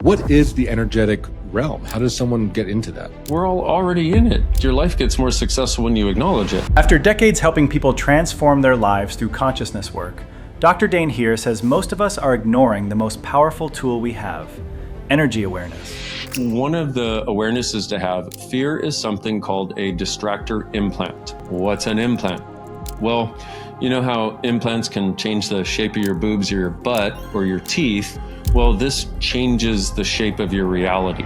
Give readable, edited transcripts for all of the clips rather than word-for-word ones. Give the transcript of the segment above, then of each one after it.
What is the energetic realm? How does someone get into that? We're all already in it. Your life gets more successful when you acknowledge it. After decades helping people transform their lives through consciousness work, Dr. Dain Heer says most of us are ignoring the most powerful tool we have, energy awareness. One of the awarenesses to have, fear is something called a distractor implant. What's an implant? Well, you know how implants can change the shape of your boobs or your butt or your teeth? Well, this changes the shape of your reality.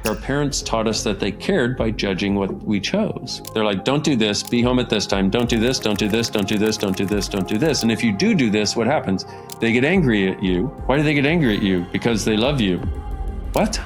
Our parents taught us that they cared by judging what we chose. They're like, don't do this, be home at this time, don't do this, don't do this, don't do this, don't do this, don't do this. And if you do this, what happens? They get angry at you. Why do they get angry at you? Because they love you. What?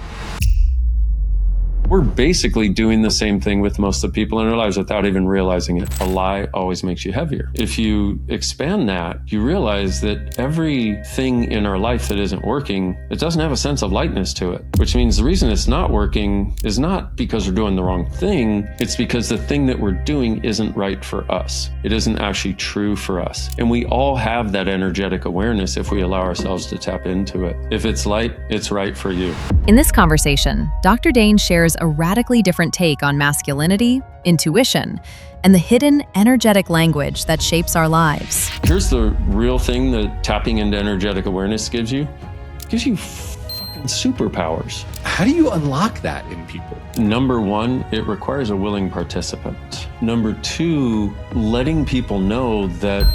We're basically doing the same thing with most of the people in our lives without even realizing it. A lie always makes you heavier. If you expand that, you realize that everything in our life that isn't working, it doesn't have a sense of lightness to it, which means the reason it's not working is not because we're doing the wrong thing. It's because the thing that we're doing isn't right for us. It isn't actually true for us. And we all have that energetic awareness if we allow ourselves to tap into it. If it's light, it's right for you. In this conversation, Dr. Dain shares a radically different take on masculinity, intuition, and the hidden energetic language that shapes our lives. Here's the real thing that tapping into energetic awareness gives you. It gives you fucking superpowers. How do you unlock that in people? Number one, it requires a willing participant. Number two, letting people know that.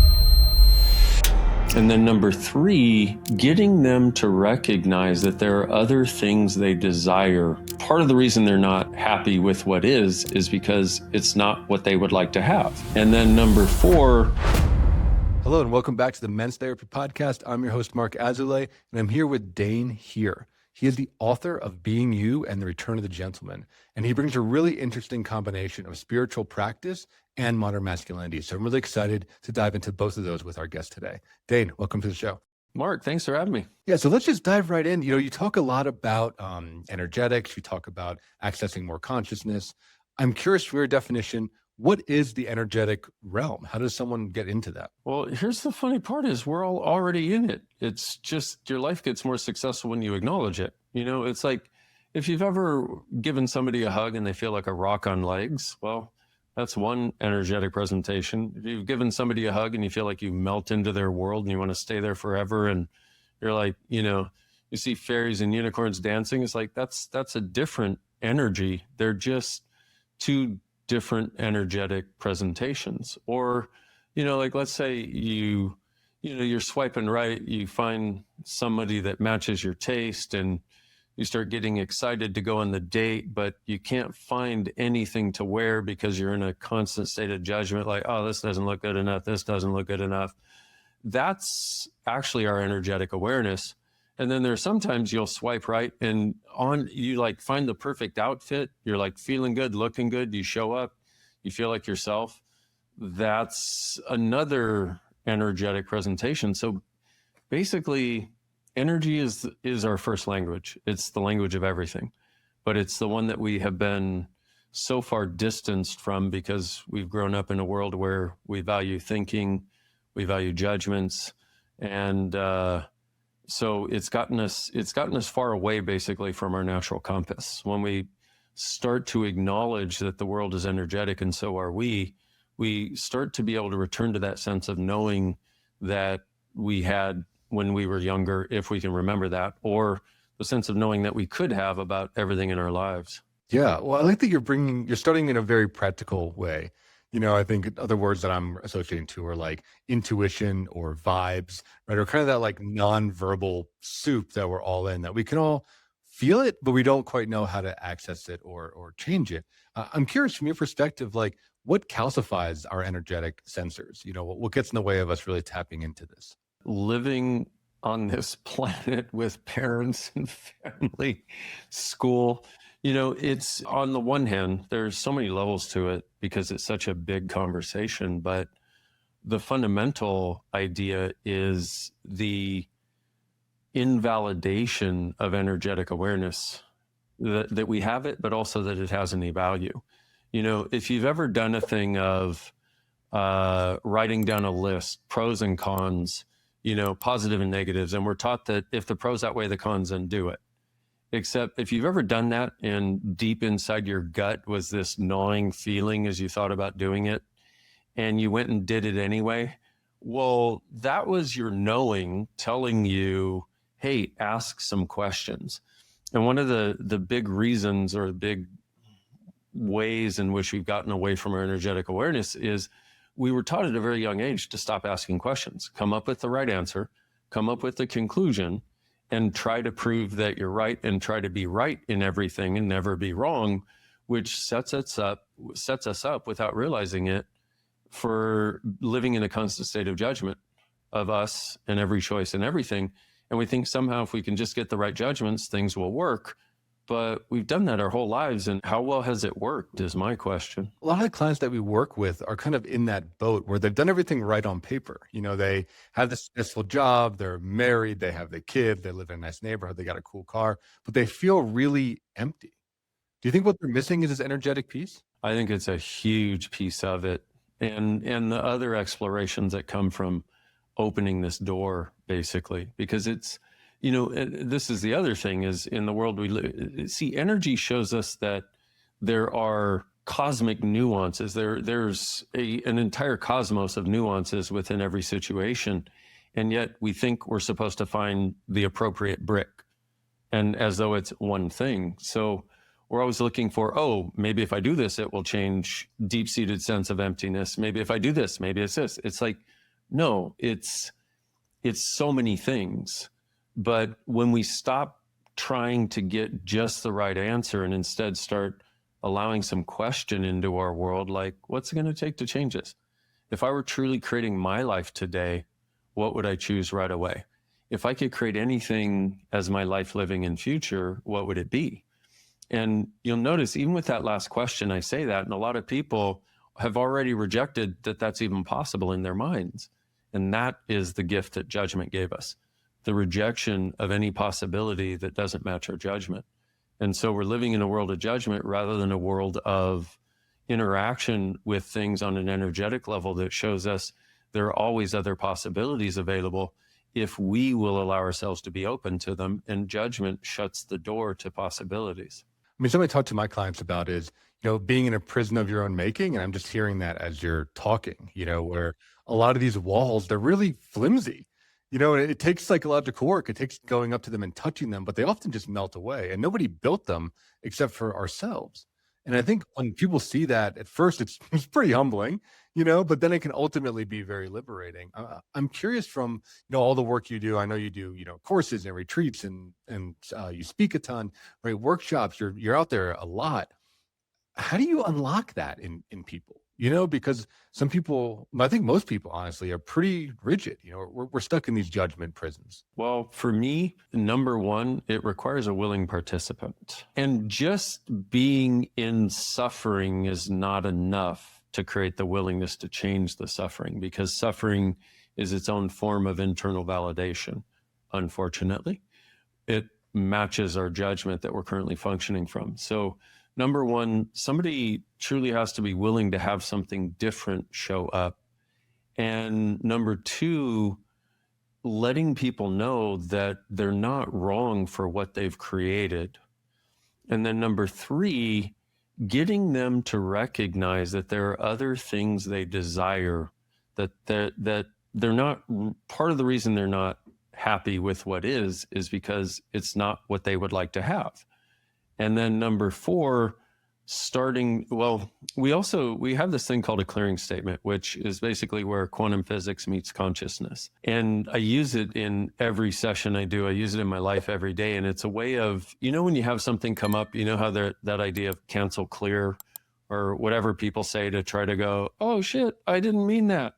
And then number three, getting them to recognize that there are other things they desire. Part of the reason they're not happy with what is because it's not what they would like to have. And then number four. Hello and welcome back to the Men's Therapy Podcast. I'm your host, Marc Azoulay, and I'm here with Dain Heer. He is the author of Being You and the Return of the Gentleman, and he brings a really interesting combination of spiritual practice and modern masculinity. So I'm really excited to dive into both of those with our guest today. Dain, welcome to the show. Marc, thanks for having me. Yeah, so let's just dive right in. You talk a lot about energetics. You talk about accessing more consciousness. I'm curious for your definition. What is the energetic realm? How does someone get into that? Well, here's the funny part is we're all already in it. It's just your life gets more successful when you acknowledge it. It's like if you've ever given somebody a hug and they feel like a rock on legs, well, that's one energetic presentation. If you've given somebody a hug and you feel like you melt into their world and you want to stay there forever and you're like, you see fairies and unicorns dancing, it's like that's a different energy. They're just two different energetic presentations. Or, like let's say you're swiping right, you find somebody that matches your taste and you start getting excited to go on the date, but you can't find anything to wear because you're in a constant state of judgment, like, oh, this doesn't look good enough, this doesn't look good enough. That's actually our energetic awareness. And then there's sometimes you'll swipe right and you like find the perfect outfit, you're like feeling good, looking good, you show up, you feel like yourself. That's another energetic presentation. So basically, energy is our first language. It's the language of everything, but it's the one that we have been so far distanced from because we've grown up in a world where we value thinking, we value judgments, and so it's gotten us far away basically from our natural compass. When we start to acknowledge that the world is energetic and so are we start to be able to return to that sense of knowing that we had when we were younger, if we can remember that, or the sense of knowing that we could have about everything in our lives. Yeah, well, I like that you're starting in a very practical way. I think other words that I'm associating to are like intuition or vibes, right? Or kind of that like nonverbal soup that we're all in, that we can all feel it, but we don't quite know how to access it or change it. I'm curious from your perspective, like what calcifies our energetic sensors? What gets in the way of us really tapping into this? Living on this planet with parents and family, school, it's on the one hand, there's so many levels to it because it's such a big conversation, but the fundamental idea is the invalidation of energetic awareness, that we have it, but also that it has any value. If you've ever done a thing of writing down a list, pros and cons, positive and negatives, and we're taught that if the pros outweigh the cons, then do it. Except if you've ever done that and deep inside your gut was this gnawing feeling as you thought about doing it and you went and did it anyway, well, that was your knowing telling you, hey, ask some questions. And one of the big reasons or the big ways in which we've gotten away from our energetic awareness is we were taught at a very young age to stop asking questions, come up with the right answer, come up with the conclusion, and try to prove that you're right and try to be right in everything and never be wrong, which sets us up without realizing it for living in a constant state of judgment of us and every choice and everything. And we think somehow if we can just get the right judgments, things will work. But we've done that our whole lives. And how well has it worked is my question. A lot of the clients that we work with are kind of in that boat where they've done everything right on paper. They have this successful job, they're married, they have the kid, they live in a nice neighborhood, they got a cool car, but they feel really empty. Do you think what they're missing is this energetic piece? I think it's a huge piece of it. And the other explorations that come from opening this door, basically, because it's, this is the other thing is in the world we live, see, energy shows us that there are cosmic nuances. There's an entire cosmos of nuances within every situation. And yet we think we're supposed to find the appropriate brick and as though it's one thing. So we're always looking for, oh, maybe if I do this, it will change deep-seated sense of emptiness. Maybe if I do this, maybe it's this. It's like, no, it's so many things. But when we stop trying to get just the right answer and instead start allowing some question into our world, like, what's it going to take to change this? If I were truly creating my life today, what would I choose right away? If I could create anything as my life living in future, what would it be? And you'll notice even with that last question, I say that, and a lot of people have already rejected that that's even possible in their minds. And that is the gift that judgment gave us, the rejection of any possibility that doesn't match our judgment. And so we're living in a world of judgment rather than a world of interaction with things on an energetic level that shows us there are always other possibilities available if we will allow ourselves to be open to them, and judgment shuts the door to possibilities. I mean, something I talk to my clients about is, being in a prison of your own making. And I'm just hearing that as you're talking, where a lot of these walls, they're really flimsy, and it takes psychological work. It takes going up to them and touching them, but they often just melt away. And nobody built them except for ourselves. And I think when people see that at first, it's pretty humbling, but then it can ultimately be very liberating. I'm curious from, all the work you do. I know you do, courses and retreats and you speak a ton, right? Workshops, you're out there a lot. How do you unlock that in people? Because some people, I think most people honestly are pretty rigid. We're stuck in these judgment prisons. Well, for me, number one, it requires a willing participant. And just being in suffering is not enough to create the willingness to change the suffering, because suffering is its own form of internal validation. Unfortunately, it matches our judgment that we're currently functioning from. So number one, somebody truly has to be willing to have something different show up. And number two, letting people know that they're not wrong for what they've created. And then number three, getting them to recognize that there are other things they desire, that they're not, part of the reason they're not happy with what is because it's not what they would like to have. And then number four, we have this thing called a clearing statement, which is basically where quantum physics meets consciousness. And I use it in every session I do. I use it in my life every day. And it's a way of, when you have something come up, how that idea of cancel clear or whatever people say to try to go, oh shit, I didn't mean that,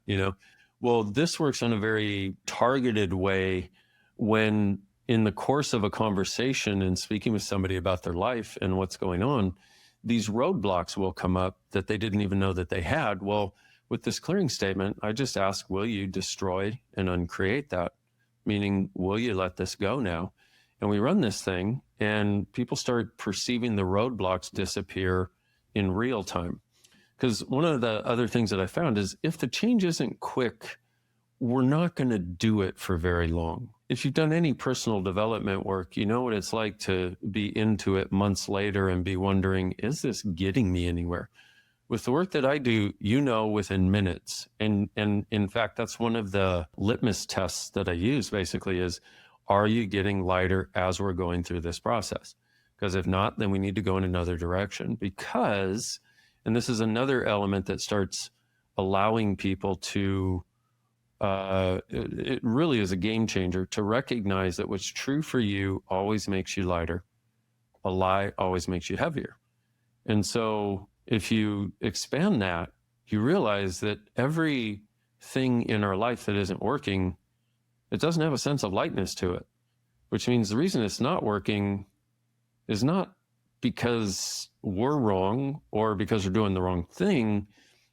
Well, this works in a very targeted way when in the course of a conversation and speaking with somebody about their life and what's going on, these roadblocks will come up that they didn't even know that they had. Well, with this clearing statement, I just ask, will you destroy and uncreate that? Meaning, will you let this go now? And we run this thing and people start perceiving the roadblocks disappear in real time. Because one of the other things that I found is if the change isn't quick, we're not going to do it for very long. if you've done any personal development work, you know what it's like to be into it months later and be wondering, is this getting me anywhere? With the work that I do, you know, within minutes. And in fact, that's one of the litmus tests that I use basically is, are you getting lighter as we're going through this process? Because if not, then we need to go in another direction. Because, and this is another element that starts allowing people to, it really is a game changer to recognize that what's true for you always makes you lighter. A lie always makes you heavier. And so if you expand that, you realize that everything in our life that isn't working, it doesn't have a sense of lightness to it, which means the reason it's not working is not because we're wrong or because we're doing the wrong thing.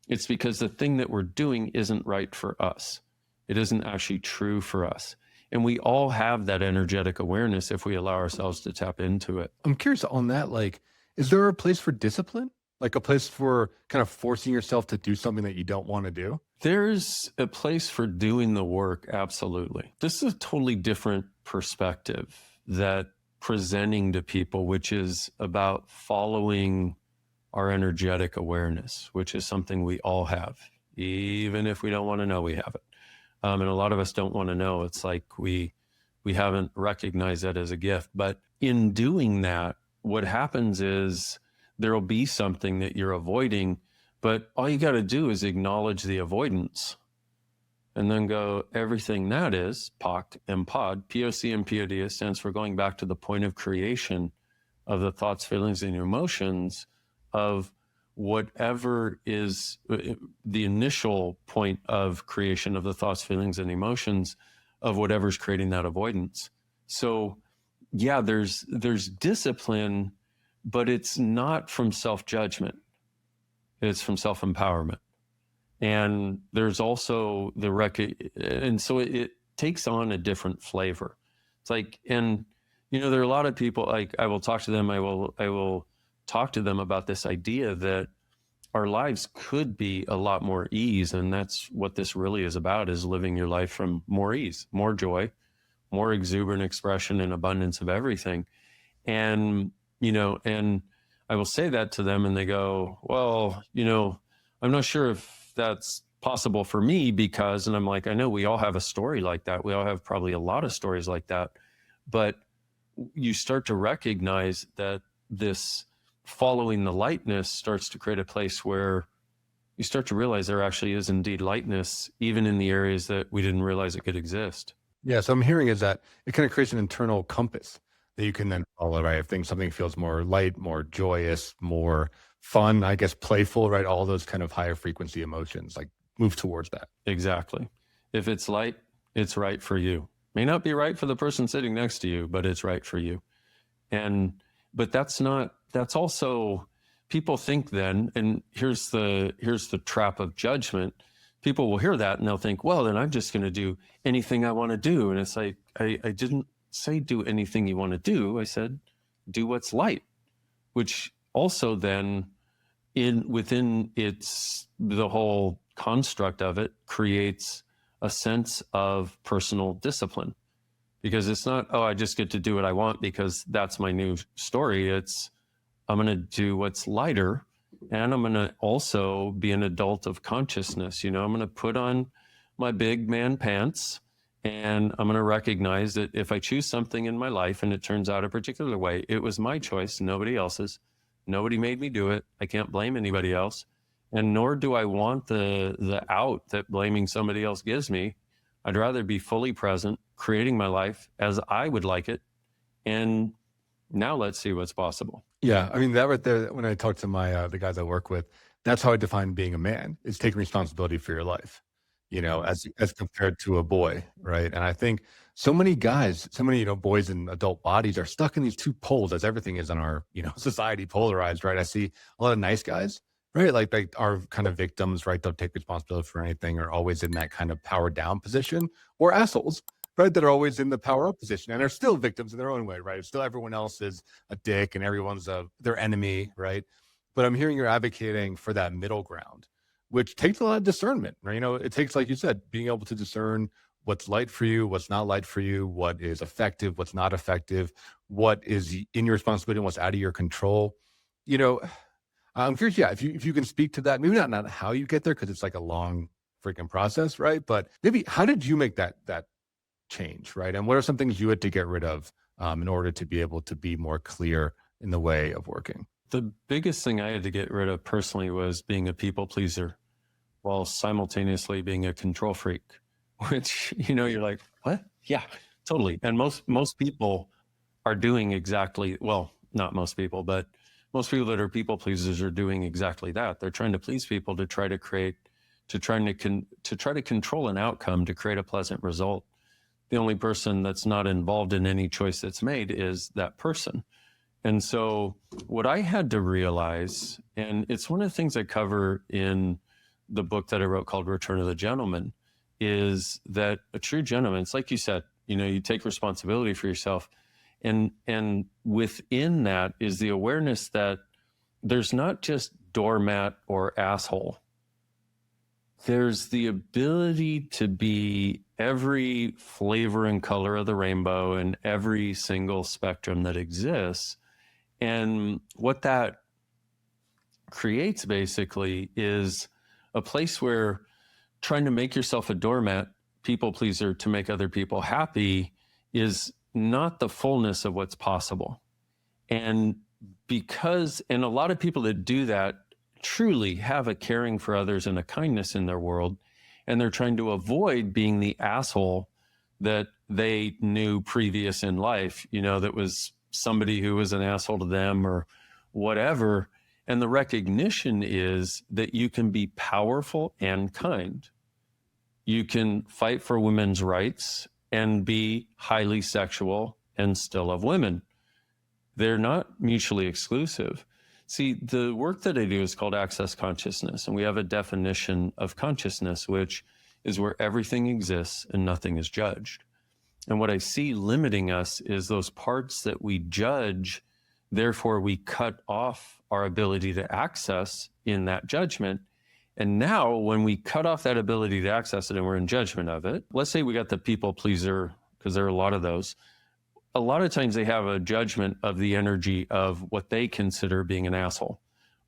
It's because the thing that we're doing isn't right for us. It isn't actually true for us. And we all have that energetic awareness if we allow ourselves to tap into it. I'm curious on that. Like, is there a place for discipline? Like a place for kind of forcing yourself to do something that you don't want to do? There's a place for doing the work, absolutely. This is a totally different perspective that presenting to people, which is about following our energetic awareness, which is something we all have, even if we don't want to know we have it. And a lot of us don't want to know. It's like we haven't recognized that as a gift. But in doing that, what happens is there'll be something that you're avoiding, but all you got to do is acknowledge the avoidance and then go, everything that is, POC and POD, POC and POD stands for going back to the point of creation of the thoughts, feelings, and emotions of whatever is the initial point of creation of the thoughts, feelings, and emotions of whatever's creating that avoidance. So yeah, there's discipline, but it's not from self-judgment. It's from self-empowerment. And there's also and so it takes on a different flavor. It's like, and you know, there are a lot of people, like I will talk to them about this idea that our lives could be a lot more ease. And that's what this really is about, is living your life from more ease, more joy, more exuberant expression and abundance of everything. And, you know, and I will say that to them and they go, well, you know, I'm not sure if that's possible for me because, and I'm like, I know we all have a story like that. We all have probably a lot of stories like that, but you start to recognize that this following the lightness starts to create a place where you start to realize there actually is indeed lightness, even in the areas that we didn't realize it could exist. Yeah. So I'm hearing is that it kind of creates an internal compass that you can then follow, right? If something feels more light, more joyous, more fun, I guess playful, right? All those kind of higher frequency emotions, like move towards that. Exactly. If it's light, it's right for you. May not be right for the person sitting next to you, but it's right for you. But that's also, people think then, and here's the trap of judgment. People will hear that and they'll think, well, then I'm just going to do anything I want to do. And it's like, I didn't say do anything you want to do. I said, do what's light, which also then within the whole construct of it creates a sense of personal discipline, because it's not, oh, I just get to do what I want because that's my new story. It's, I'm going to do what's lighter, and I'm going to also be an adult of consciousness. You know, I'm going to put on my big man pants, and I'm going to recognize that if I choose something in my life and it turns out a particular way, it was my choice, nobody else's. Nobody made me do it. I can't blame anybody else. And nor do I want the out that blaming somebody else gives me. I'd rather be fully present, creating my life as I would like it. And now let's see what's possible. Yeah. I mean, that right there, when I talk to my, the guys I work with, that's how I define being a man, is taking responsibility for your life, you know, as compared to a boy. Right. And I think so many guys, you know, boys in adult bodies are stuck in these two poles, as everything is in our, you know, society, polarized, right? I see a lot of nice guys, right? Like they are kind of victims, right? Don't take responsibility for anything, or always in that kind of power down position, or assholes, right? That are always in the power up position and are still victims in their own way, right? Still everyone else is a dick and everyone's their enemy, right? But I'm hearing you're advocating for that middle ground, which takes a lot of discernment, right? You know, it takes, like you said, being able to discern what's light for you, what's not light for you, what is effective, what's not effective, what is in your responsibility and what's out of your control. You know, I'm curious, yeah, if you can speak to that, maybe not how you get there, because it's like a long freaking process, right? But maybe how did you make that change, right? And what are some things you had to get rid of in order to be able to be more clear in the way of working? The biggest thing I had to get rid of personally was being a people pleaser while simultaneously being a control freak, which, you're like, what? Yeah, totally. And most people are doing exactly, well, not most people, but most people that are people pleasers are doing exactly that. They're trying to please people to try to control an outcome to create a pleasant result. The only person that's not involved in any choice that's made is that person. And so what I had to realize, and it's one of the things I cover in the book that I wrote called Return of the Gentleman, is that a true gentleman, it's like you said, you take responsibility for yourself. And within that is the awareness that there's not just doormat or asshole. There's the ability to be every flavor and color of the rainbow and every single spectrum that exists. And what that creates basically is a place where trying to make yourself a doormat, people pleaser to make other people happy is not the fullness of what's possible. And a lot of people that do that truly have a caring for others and a kindness in their world, and they're trying to avoid being the asshole that they knew previous in life, that was somebody who was an asshole to them or whatever. And the recognition is that you can be powerful and kind. You can fight for women's rights and be highly sexual and still love women. They're not mutually exclusive. See, the work that I do is called Access Consciousness, and we have a definition of consciousness, which is where everything exists and nothing is judged. And what I see limiting us is those parts that we judge, therefore we cut off our ability to access in that judgment. And now when we cut off that ability to access it and we're in judgment of it, let's say we got the people pleaser, because there are a lot of those. A lot of times they have a judgment of the energy of what they consider being an asshole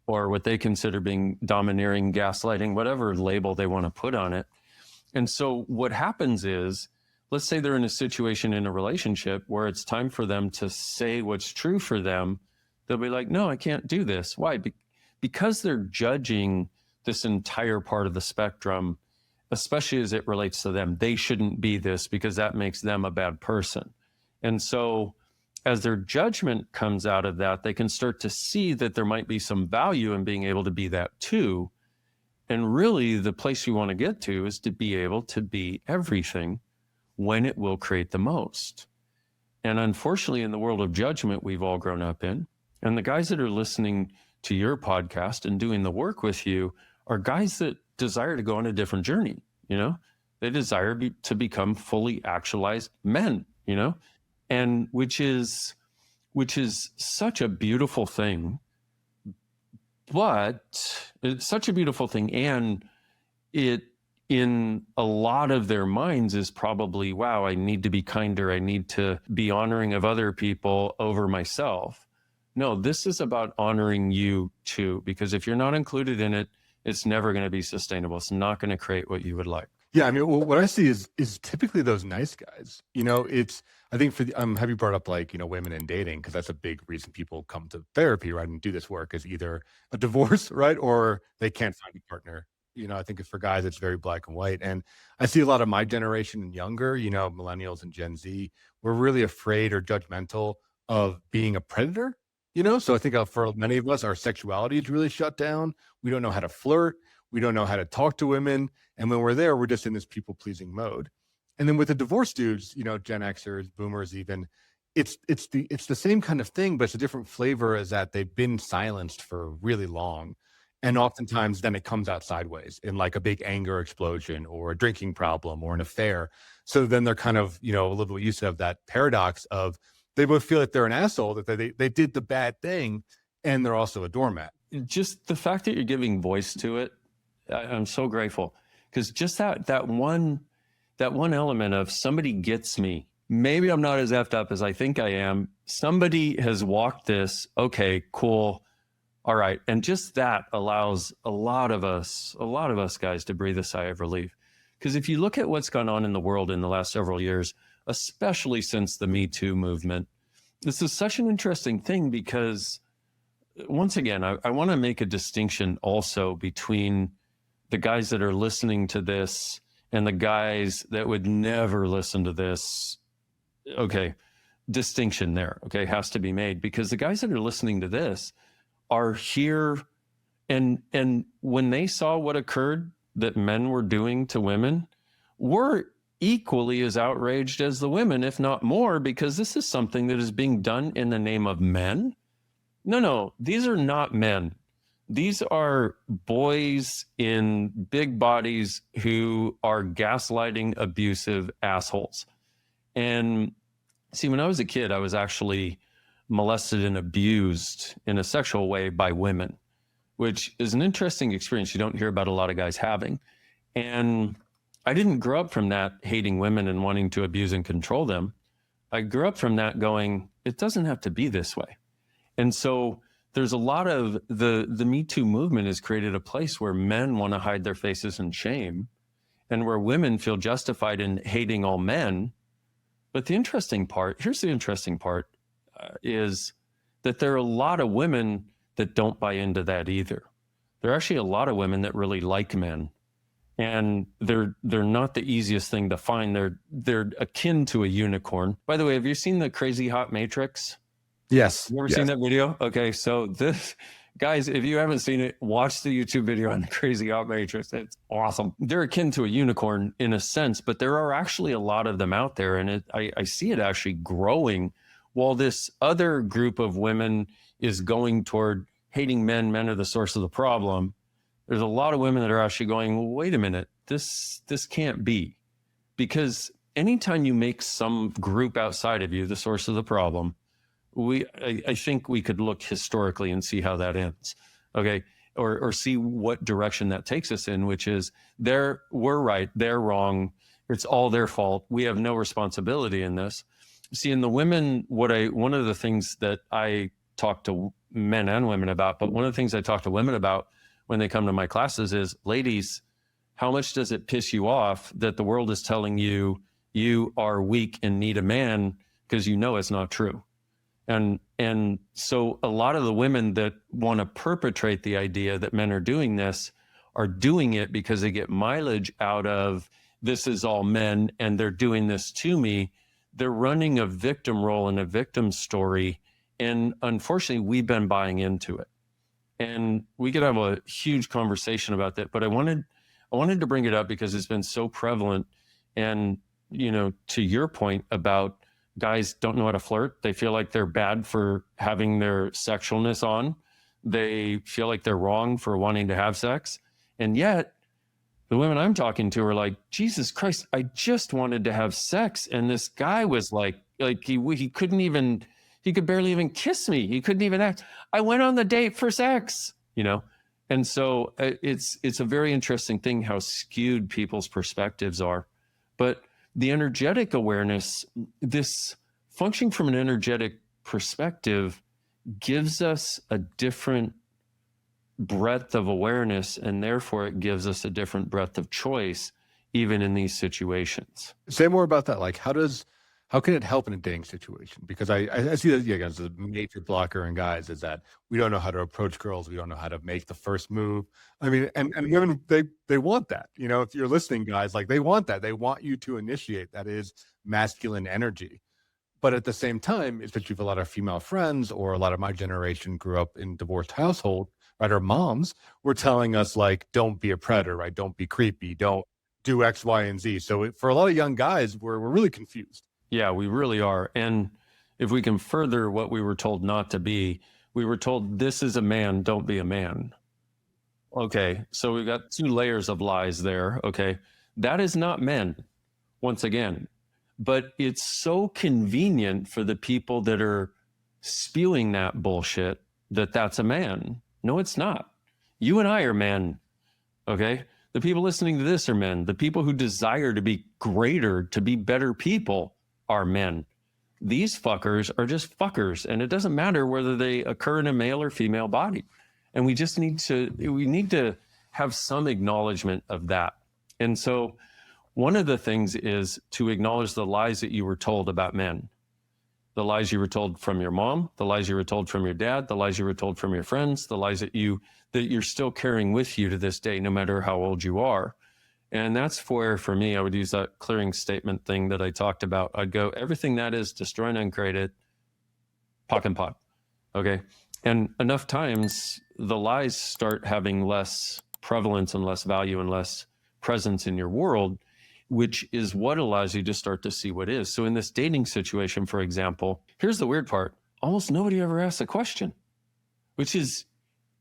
or what they consider being domineering, gaslighting, whatever label they want to put on it. And so what happens is, let's say they're in a situation in a relationship where it's time for them to say what's true for them. They'll be like, no, I can't do this. Why? Because they're judging this entire part of the spectrum, especially as it relates to them. They shouldn't be this because that makes them a bad person. And so as their judgment comes out of that, they can start to see that there might be some value in being able to be that too. And really the place we want to get to is to be able to be everything when it will create the most. And unfortunately, in the world of judgment we've all grown up in, and the guys that are listening to your podcast and doing the work with you are guys that desire to go on a different journey. They desire to become fully actualized men, and which is such a beautiful thing. But it's such a beautiful thing, and it in a lot of their minds is probably, wow, I need to be kinder. I need to be honoring of other people over myself. No, this is about honoring you too, because if you're not included in it, it's never going to be sustainable. It's not going to create what you would like. Yeah, I mean, what I see is typically those nice guys. I think have you brought up women in dating, because that's a big reason people come to therapy, right, and do this work, is either a divorce, right, or they can't find a partner. I think for guys it's very black and white, and I see a lot of my generation and younger, millennials and Gen Z, we're really afraid or judgmental of being a predator. So I think for many of us, our sexuality is really shut down. We don't know how to flirt. We don't know how to talk to women. And when we're there, we're just in this people-pleasing mode. And then with the divorce dudes, Gen Xers, boomers even, it's the same kind of thing, but it's a different flavor, is that they've been silenced for really long. And oftentimes then it comes out sideways in like a big anger explosion or a drinking problem or an affair. So then they're kind of, a little bit used to have that paradox of they both feel like they're an asshole, that they did the bad thing, and they're also a doormat. Just the fact that you're giving voice to it, I'm so grateful, because just that one that one element of somebody gets me. Maybe I'm not as effed up as I think I am. Somebody has walked this. Okay, cool. All right. And just that allows a lot of us guys to breathe a sigh of relief. Because if you look at what's gone on in the world in the last several years, especially since the Me Too movement, this is such an interesting thing because, once again, I want to make a distinction also between the guys that are listening to this and the guys that would never listen to this. Okay, distinction there, okay, has to be made, because the guys that are listening to this are here, and when they saw what occurred that men were doing to women, we're equally as outraged as the women, if not more, because this is something that is being done in the name of men. No, these are not men. These are boys in big bodies who are gaslighting, abusive assholes. And see, when I was a kid, I was actually molested and abused in a sexual way by women, which is an interesting experience you don't hear about a lot of guys having. And I didn't grow up from that hating women and wanting to abuse and control them. I grew up from that going, it doesn't have to be this way. And so there's a lot of the Me Too movement has created a place where men want to hide their faces in shame and where women feel justified in hating all men. But the interesting part, here's the interesting part, is that there are a lot of women that don't buy into that either. There are actually a lot of women that really like men, and they're not the easiest thing to find. They're akin to a unicorn. By the way, have you seen the Crazy Hot Matrix? Yes. You ever seen that video? Okay, so this, guys, if you haven't seen it, watch the YouTube video on the Crazy Hot Matrix. It's awesome. They're akin to a unicorn in a sense, but there are actually a lot of them out there, and I see it actually growing. While this other group of women is going toward hating men, men are the source of the problem, there's a lot of women that are actually going, well, wait a minute, this can't be. Because anytime you make some group outside of you the source of the problem, I think we could look historically and see how that ends, okay? Or see what direction that takes us in, which is we're right, they're wrong, it's all their fault, we have no responsibility in this. See, in the women, one of the things that I talk to men and women about, but one of the things I talk to women about when they come to my classes is, ladies, how much does it piss you off that the world is telling you you are weak and need a man, because you know it's not true? And so a lot of the women that want to perpetrate the idea that men are doing this are doing it because they get mileage out of, this is all men and they're doing this to me. They're running a victim role and a victim story. And unfortunately, we've been buying into it. And we could have a huge conversation about that. But I wanted to bring it up because it's been so prevalent. And, you know, to your point about guys don't know how to flirt. They feel like they're bad for having their sexualness on. They feel like they're wrong for wanting to have sex. And yet, the women I'm talking to are like, Jesus Christ, I just wanted to have sex. And this guy was like he couldn't even, he could barely even kiss me. He couldn't even act. I went on the date for sex, you know? And so it's a very interesting thing how skewed people's perspectives are. But the energetic awareness, this functioning from an energetic perspective, gives us a different breadth of awareness, and therefore it gives us a different breadth of choice, even in these situations. Say more about that. Like, how can it help in a dating situation? Because I see that, again, as a major blocker in guys is that we don't know how to approach girls. We don't know how to make the first move. I mean, and women, they want that. You know, if you're listening, guys, like, they want that. They want you to initiate. That is masculine energy. But at the same time, especially if a lot of female friends or a lot of my generation grew up in divorced household, right? Our moms were telling us, like, don't be a predator, right? Don't be creepy. Don't do X, Y, and Z. So for a lot of young guys, we're really confused. Yeah, we really are. And if we can further what we were told not to be, we were told, this is a man, don't be a man. Okay, so we've got two layers of lies there. Okay, that is not men, once again. But it's so convenient for the people that are spewing that bullshit that that's a man. No, it's not. You and I are men, okay? The people listening to this are men. The people who desire to be greater, to be better people are men. These fuckers are just fuckers, and it doesn't matter whether they occur in a male or female body. And we just need to have some acknowledgement of that. And so one of the things is to acknowledge the lies that you were told about men. The lies you were told from your mom, the lies you were told from your dad, the lies you were told from your friends, the lies that you're still carrying with you to this day, no matter how old you are. And that's where, for me, I would use that clearing statement thing that I talked about. I'd go, everything that is destroy and uncreate it, pock and pot. Okay. And enough times the lies start having less prevalence and less value and less presence in your world, which is what allows you to start to see what is. So in this dating situation, for example, here's the weird part. Almost nobody ever asks a question, which is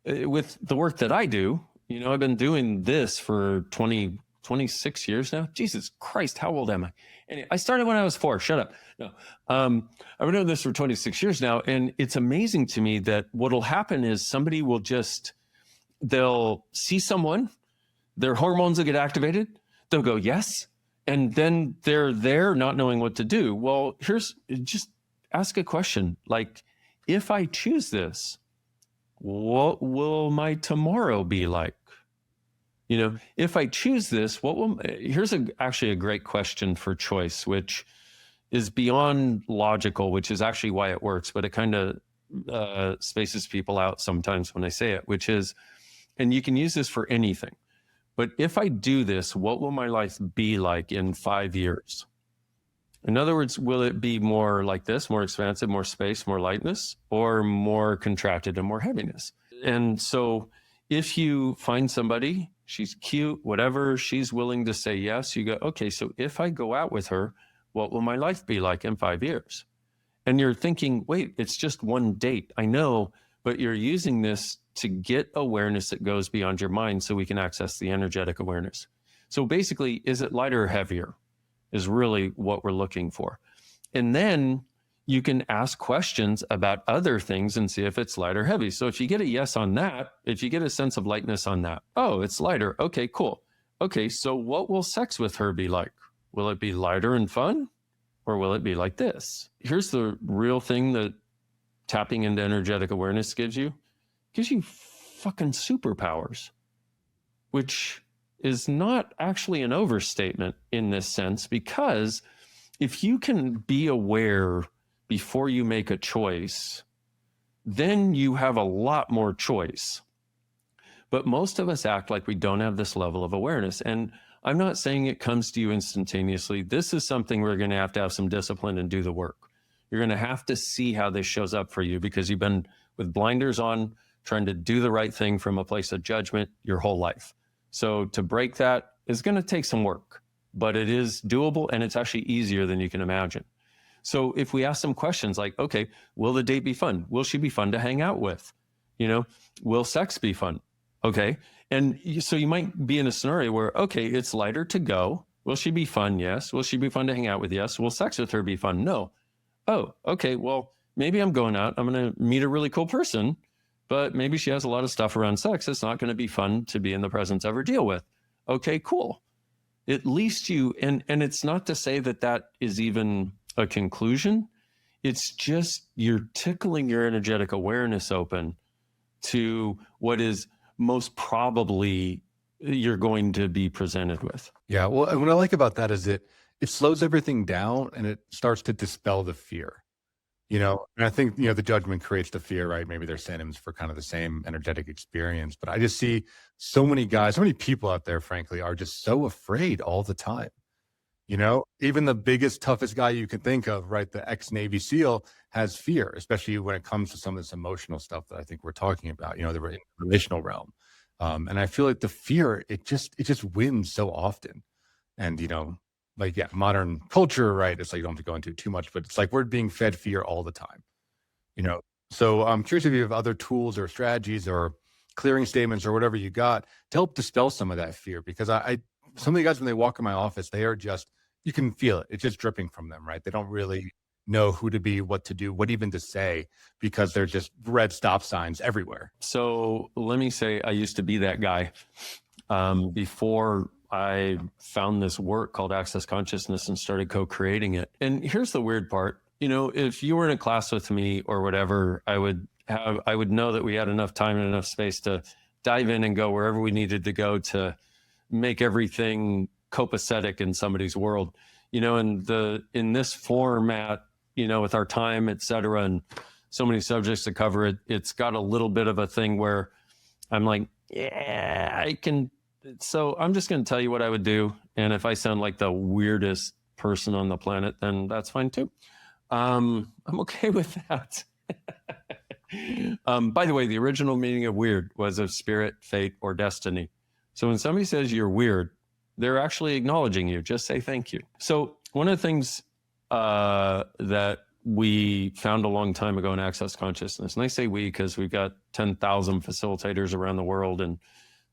with the work that I do. You know, I've been doing this for 26 years now. Jesus Christ, how old am I? Anyway, I started when I was 4. Shut up. No, I've been doing this for 26 years now. And it's amazing to me that what'll happen is somebody will they'll see someone, their hormones will get activated. They'll go, yes. And then they're there not knowing what to do. Well, just ask a question. Like, if I choose this, what will my tomorrow be like? You know, if I choose this, here's actually a great question for choice, which is beyond logical, which is actually why it works, but it kind of spaces people out sometimes when I say it, which is, and you can use this for anything, but if I do this, what will my life be like in 5 years? In other words, will it be more like this, more expansive, more space, more lightness, or more contracted and more heaviness? And so if you find somebody, she's cute, whatever, she's willing to say yes, you go, okay, so if I go out with her, what will my life be like in 5 years? And you're thinking, wait, it's just one date. I know, but you're using this to get awareness that goes beyond your mind so we can access the energetic awareness. So basically, is it lighter or heavier is really what we're looking for. And then you can ask questions about other things and see if it's light or heavy. So if you get a yes on that, if you get a sense of lightness on that, oh, it's lighter. Okay, cool. Okay, so what will sex with her be like? Will it be lighter and fun? Or will it be like this? Here's the real thing that tapping into energetic awareness gives you. It gives you fucking superpowers, which is not actually an overstatement in this sense, because if you can be aware before you make a choice, then you have a lot more choice. But most of us act like we don't have this level of awareness. And I'm not saying it comes to you instantaneously. This is something we're going to have some discipline and do the work. You're going to have to see how this shows up for you, because you've been with blinders on, trying to do the right thing from a place of judgment your whole life. So to break that is going to take some work, but it is doable, and it's actually easier than you can imagine. So if we ask some questions like, okay, will the date be fun? Will she be fun to hang out with? You know, will sex be fun? Okay. And so you might be in a scenario where, okay, it's lighter to go. Will she be fun? Yes. Will she be fun to hang out with? Yes. Will sex with her be fun? No. Oh, okay. Well, maybe I'm going out. I'm going to meet a really cool person, but maybe she has a lot of stuff around sex. It's not going to be fun to be in the presence of or deal with. Okay, cool. At least and it's not to say that that is even a conclusion. It's just you're tickling your energetic awareness open to what is most probably you're going to be presented with. Yeah. Well, and what I like about that is it slows everything down and it starts to dispel the fear, you know, and I think, you know, the judgment creates the fear, right? Maybe they're synonyms for kind of the same energetic experience, but I just see so many guys, so many people out there, frankly, are just so afraid all the time. You know, even the biggest, toughest guy you can think of, right? The ex-Navy SEAL has fear, especially when it comes to some of this emotional stuff that I think we're talking about, you know, the relational realm. And I feel like the fear, it just wins so often. And, you know, like, yeah, modern culture, right? It's like, you don't have to go into too much, but it's like we're being fed fear all the time, you know? So I'm curious if you have other tools or strategies or clearing statements or whatever you got to help dispel some of that fear. Because some of the guys, when they walk in my office, they are just, you can feel it. It's just dripping from them, right? They don't really know who to be, what to do, what even to say, because they're just red stop signs everywhere. So let me say, I used to be that guy. before I found this work called Access Consciousness and started co-creating it. And here's the weird part. If you were in a class with me or whatever, I would know that we had enough time and enough space to dive in and go wherever we needed to go to make everything copacetic in somebody's world. In this format, with our time, et cetera, and so many subjects to cover, it's got a little bit of a thing where I'm like, yeah, I can. So I'm just going to tell you what I would do. And if I sound like the weirdest person on the planet, then that's fine too. I'm okay with that. By the way, the original meaning of weird was of spirit, fate, or destiny. So when somebody says you're weird, they're actually acknowledging you. Just say thank you. So one of the things that we found a long time ago in Access Consciousness, and I say we because we've got 10,000 facilitators around the world, and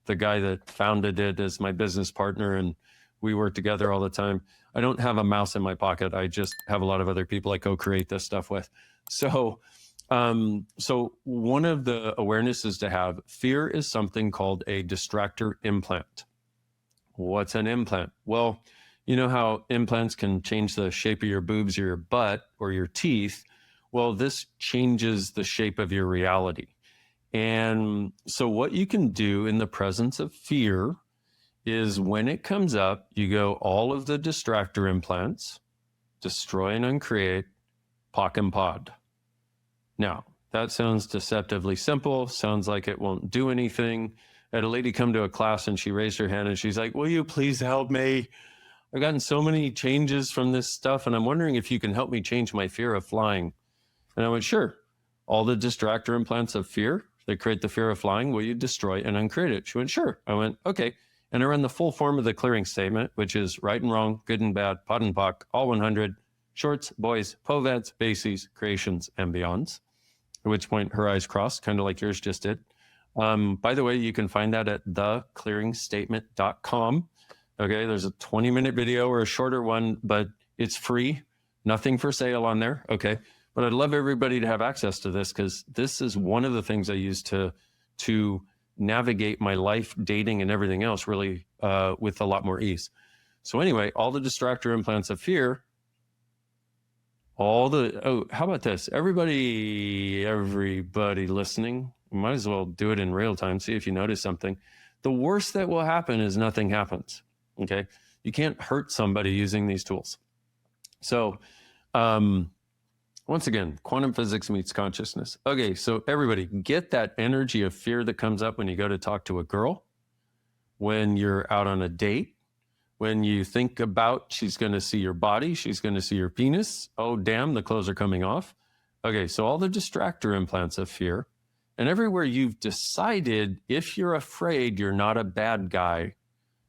the guy that founded it is my business partner, and we work together all the time. I don't have a mouse in my pocket. I just have a lot of other people I co-create this stuff with. So one of the awarenesses to have, fear is something called a distractor implant. What's an implant? Well, you know how implants can change the shape of your boobs or your butt or your teeth? Well, this changes the shape of your reality. And so what you can do in the presence of fear is when it comes up, you go all of the distractor implants, destroy and uncreate, POC and POD. Now, that sounds deceptively simple, sounds like it won't do anything. I had a lady come to a class and she raised her hand and she's like, will you please help me? I've gotten so many changes from this stuff and I'm wondering if you can help me change my fear of flying. And I went, sure. All the distractor implants of fear that create the fear of flying, will you destroy and uncreate it? She went, sure. I went, okay. And I ran the full form of the clearing statement, which is right and wrong, good and bad, POD and POC, all 100, shorts, boys, poveds, bases, creations, and beyonds. At which point her eyes crossed, kind of like yours just did. By the way, you can find that at theclearingstatement.com. Okay, there's a 20-minute video or a shorter one, but it's free. Nothing for sale on there. Okay, but I'd love everybody to have access to this because this is one of the things I use to navigate my life, dating, and everything else really with a lot more ease. So anyway, all the distractor implants of fear, how about this? Everybody listening, you might as well do it in real time. See if you notice something. The worst that will happen is nothing happens. Okay. You can't hurt somebody using these tools. So, once again, quantum physics meets consciousness. Okay. So everybody get that energy of fear that comes up when you go to talk to a girl, when you're out on a date, when you think about she's going to see your body, she's going to see your penis. Oh, damn, the clothes are coming off. Okay. So all the distractor implants of fear, and everywhere you've decided, if you're afraid, you're not a bad guy.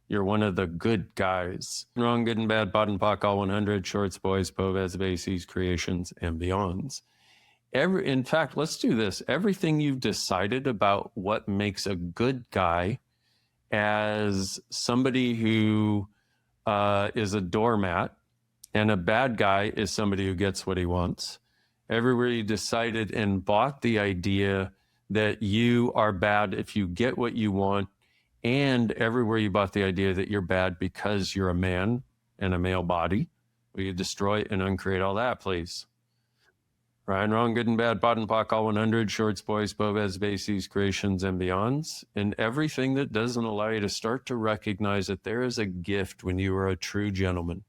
You're one of the good guys. Wrong, good and bad, POD and POC, all 100, shorts, boys, poveds, bases, creations, and beyonds. In fact, let's do this. Everything you've decided about what makes a good guy as somebody who is a doormat, and a bad guy is somebody who gets what he wants. Everywhere you decided and bought the idea that you are bad if you get what you want, and everywhere you bought the idea that you're bad because you're a man and a male body, will you destroy and uncreate all that, please? Right and wrong, good and bad, POD and POC, all 100, shorts, boys, poveds, bases, creations, and beyonds, and everything that doesn't allow you to start to recognize that there is a gift when you are a true gentleman,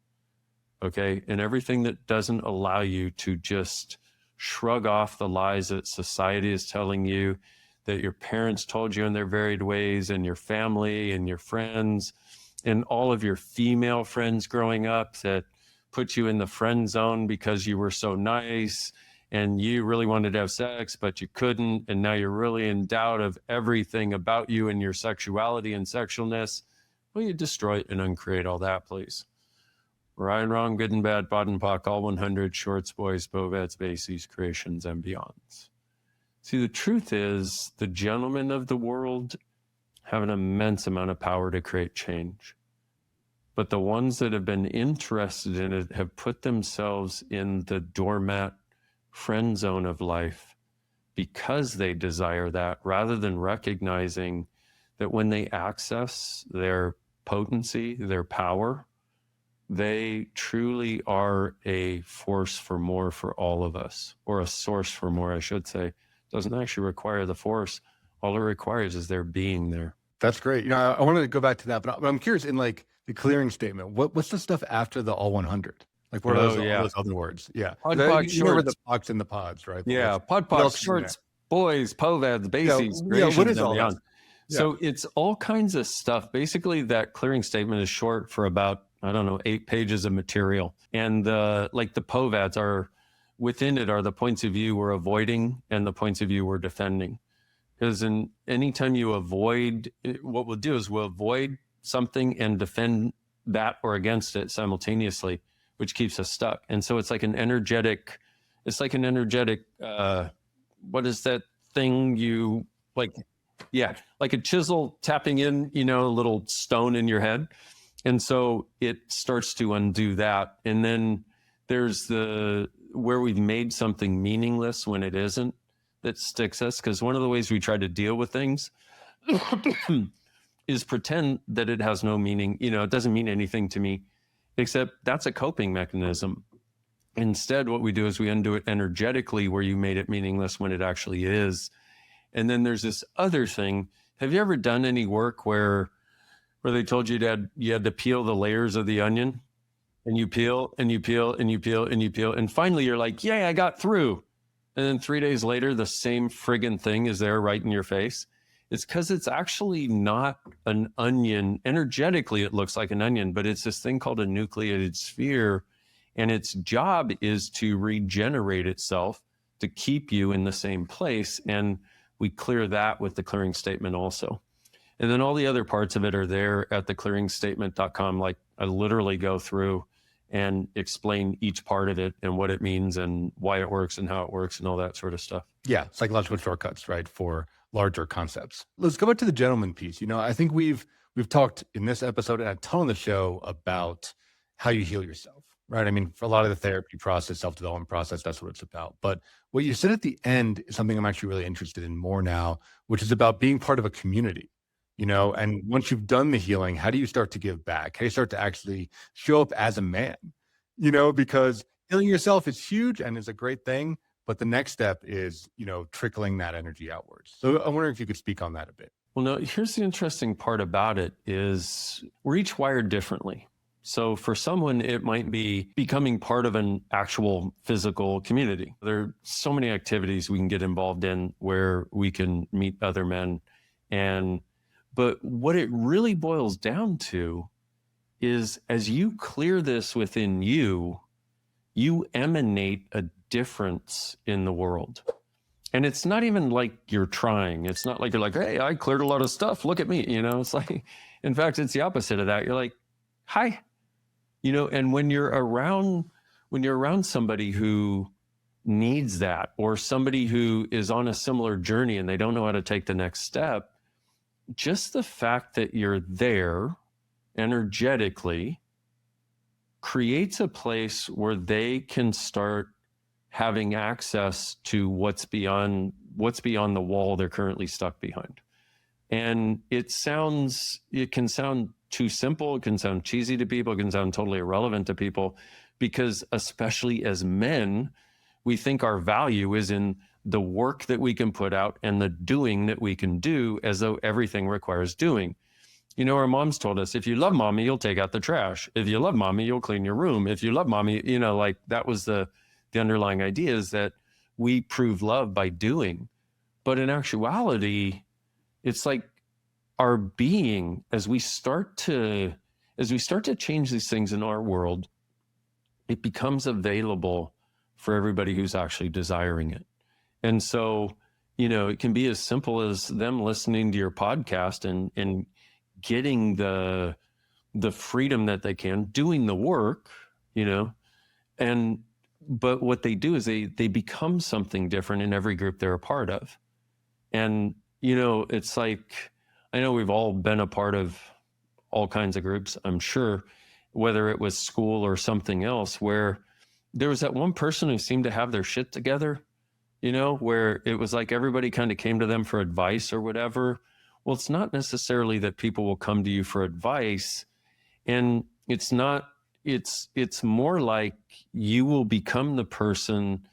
okay? And everything that doesn't allow you to just shrug off the lies that society is telling you, that your parents told you in their varied ways, and your family and your friends and all of your female friends growing up that put you in the friend zone because you were so nice and you really wanted to have sex, but you couldn't. And now you're really in doubt of everything about you and your sexuality and sexualness. Will you destroy and uncreate all that, please? Right and wrong, good and bad, POD and POC, all 100, shorts, boys, poveds, bases, creations, and beyonds. See, the truth is the gentlemen of the world have an immense amount of power to create change. But the ones that have been interested in it have put themselves in the doormat friend zone of life because they desire that, rather than recognizing that when they access their potency, their power, they truly are a force for more for all of us, or a source for more, I should say. It doesn't actually require the force. All it requires is their being there. That's great. You know, I wanted to go back to that, but I'm curious in like the clearing statement. What's the stuff after the all 100? Like what are Oh, those, all yeah. those other words? Yeah. Pod, You pod, remember the shorts. pox and the pods, right? But Yeah, what pod, else is in there? shorts, boys, povads, bases, Yeah, what creations, is and all that? beyond. Yeah. So it's all kinds of stuff. Basically, that clearing statement is short for about, I don't know, 8 pages of material. And like the povads are, within it are the points of view we're avoiding and the points of view we're defending. Because anytime you avoid, what we'll do is we'll avoid something and defend that or against it simultaneously, which keeps us stuck. And so it's like an energetic, what is that thing you like? Yeah, like a chisel tapping in, a little stone in your head. And so it starts to undo that. And then there's where we've made something meaningless when it isn't, that sticks us. Because one of the ways we try to deal with things is pretend that it has no meaning. It doesn't mean anything to me, except that's a coping mechanism. Instead, what we do is we undo it energetically, where you made it meaningless when it actually is. And then there's this other thing. Have you ever done any work where they told you you had to peel the layers of the onion, and you peel and you peel and you peel and you peel, and finally you're like, yay, I got through. And then 3 days later, the same friggin' thing is there right in your face. It's because it's actually not an onion. Energetically, it looks like an onion, but it's this thing called a nucleated sphere. And its job is to regenerate itself to keep you in the same place. And we clear that with the clearing statement also. And then all the other parts of it are there at theclearingstatement.com. Like I literally go through and explain each part of it and what it means and why it works and how it works and all that sort of stuff. Yeah, psychological shortcuts, right, for larger concepts. Let's go back to the gentleman piece. I think we've talked in this episode and a ton on the show about how you heal yourself, right? I mean, for a lot of the therapy process, self-development process, that's what it's about. But what you said at the end is something I'm actually really interested in more now, which is about being part of a community. And once you've done the healing, how do you start to give back? How do you start to actually show up as a man? Because healing yourself is huge and is a great thing, but the next step is, trickling that energy outwards. So I'm wondering if you could speak on that a bit. Well, no, here's the interesting part about it is we're each wired differently. So for someone, it might be becoming part of an actual physical community. There are so many activities we can get involved in where we can meet other men. But what it really boils down to is as you clear this within you, you emanate a difference in the world. And it's not even like you're trying. It's not like you're like, hey, I cleared a lot of stuff. Look at me. It's like, in fact, it's the opposite of that. You're like, hi. And when you're around somebody who needs that, or somebody who is on a similar journey and they don't know how to take the next step, just the fact that you're there energetically creates a place where they can start having access to what's beyond the wall they're currently stuck behind. And it can sound too simple. It can sound cheesy to people. It can sound totally irrelevant to people, because especially as men, we think our value is in the work that we can put out and the doing that we can do, as though everything requires doing. Our moms told us, if you love mommy, you'll take out the trash. If you love mommy, you'll clean your room. If you love mommy, like that was the underlying idea, is that we prove love by doing. But in actuality, it's like our being, as we start to change these things in our world, it becomes available for everybody who's actually desiring it. And so, it can be as simple as them listening to your podcast and getting the freedom that they can, doing the work, but what they do is they become something different in every group they're a part of. And, it's like, I know we've all been a part of all kinds of groups, I'm sure, whether it was school or something else, where there was that one person who seemed to have their shit together, where it was like everybody kind of came to them for advice or whatever. Well, it's not necessarily that people will come to you for advice, and it's more like you will become the person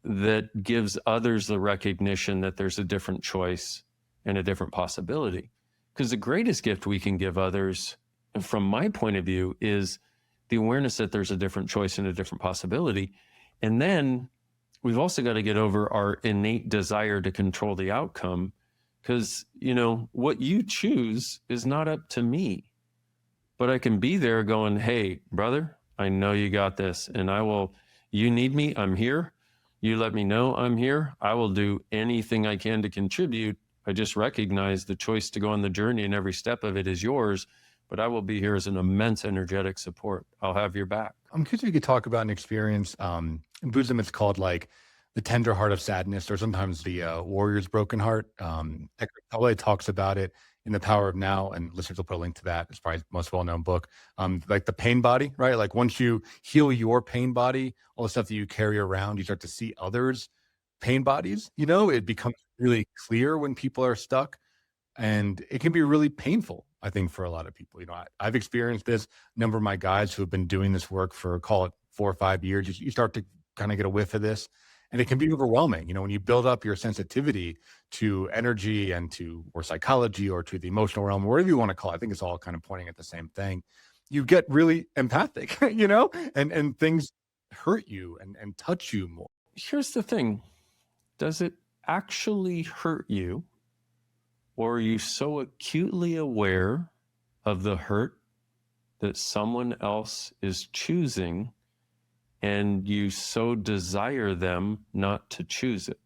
that gives others the recognition that there's a different choice and a different possibility. Because the greatest gift we can give others, from my point of view, is the awareness that there's a different choice and a different possibility. And then we've also got to get over our innate desire to control the outcome, because, what you choose is not up to me. But I can be there going, hey, brother, I know you got this, and you need me, I'm here. You let me know I'm here. I will do anything I can to contribute. I just recognize the choice to go on the journey, and every step of it is yours, but I will be here as an immense energetic support. I'll have your back. I'm curious if you could talk about an experience. In Buddhism, it's called like the tender heart of sadness, or sometimes the warrior's broken heart. Eckhart Tolle talks about it in The Power of Now, and listeners will put a link to that. It's probably the most well-known book. Like the pain body, right? Like once you heal your pain body, all the stuff that you carry around, you start to see others' pain bodies. It becomes really clear when people are stuck, and it can be really painful, I think, for a lot of people. I've experienced this. A number of my guys who have been doing this work for, call it 4 or 5 years, you start to kind of get a whiff of this. And it can be overwhelming, when you build up your sensitivity to energy and or psychology, or to the emotional realm, whatever you want to call it. I think it's all kind of pointing at the same thing. You get really empathic, and things hurt you and touch you more. Here's the thing. Does it actually hurt you, or are you so acutely aware of the hurt that someone else is choosing, and you so desire them not to choose it?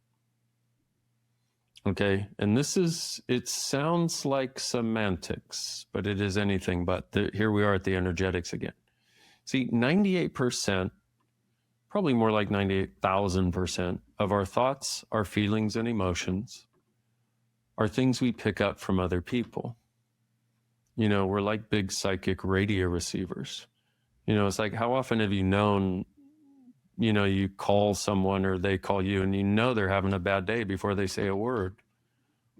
Okay, and it sounds like semantics, but it is anything but. Here we are at the energetics again. See, 98%, probably more like 98,000% of our thoughts, our feelings, and emotions are things we pick up from other people. We're like big psychic radio receivers. It's like, how often have you known, you call someone or they call you, and they're having a bad day before they say a word?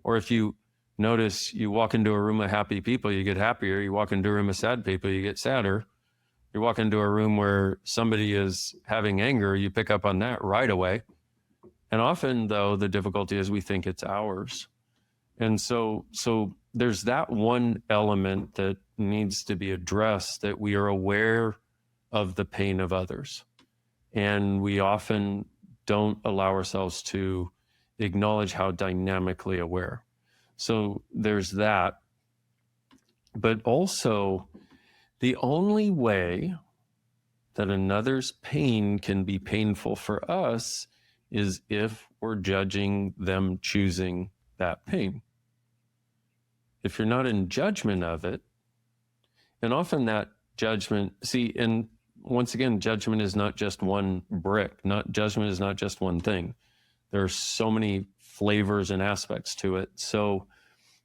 Or if you notice, you walk into a room of happy people, you get happier. You walk into a room of sad people, you get sadder. You walk into a room where somebody is having anger, you pick up on that right away. And often, though, the difficulty is we think it's ours. And so there's that one element that needs to be addressed, that we are aware of the pain of others. And we often don't allow ourselves to acknowledge how dynamically aware. So there's that. But also, the only way that another's pain can be painful for us is if we're judging them choosing that pain. If you're not in judgment of it, and often that judgment, and once again, judgment is not just one brick. Judgment is not just one thing. There are so many flavors and aspects to it. So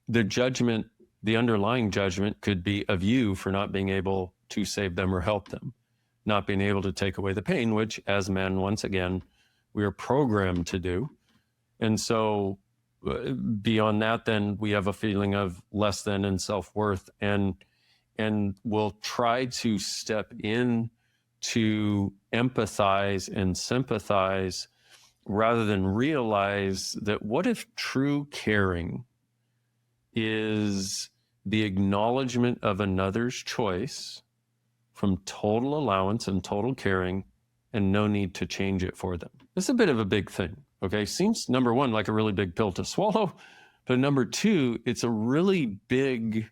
the underlying judgment could be of you for not being able to save them or help them, not being able to take away the pain, which as men, once again, we are programmed to do. And so beyond that, then we have a feeling of less than and self-worth, and we'll try to step in to empathize and sympathize rather than realize that what if true caring is the acknowledgement of another's choice from total allowance and total caring, and no need to change it for them? It's a bit of a big thing, okay? Seems, number one, like a really big pill to swallow, but number two, it's a really big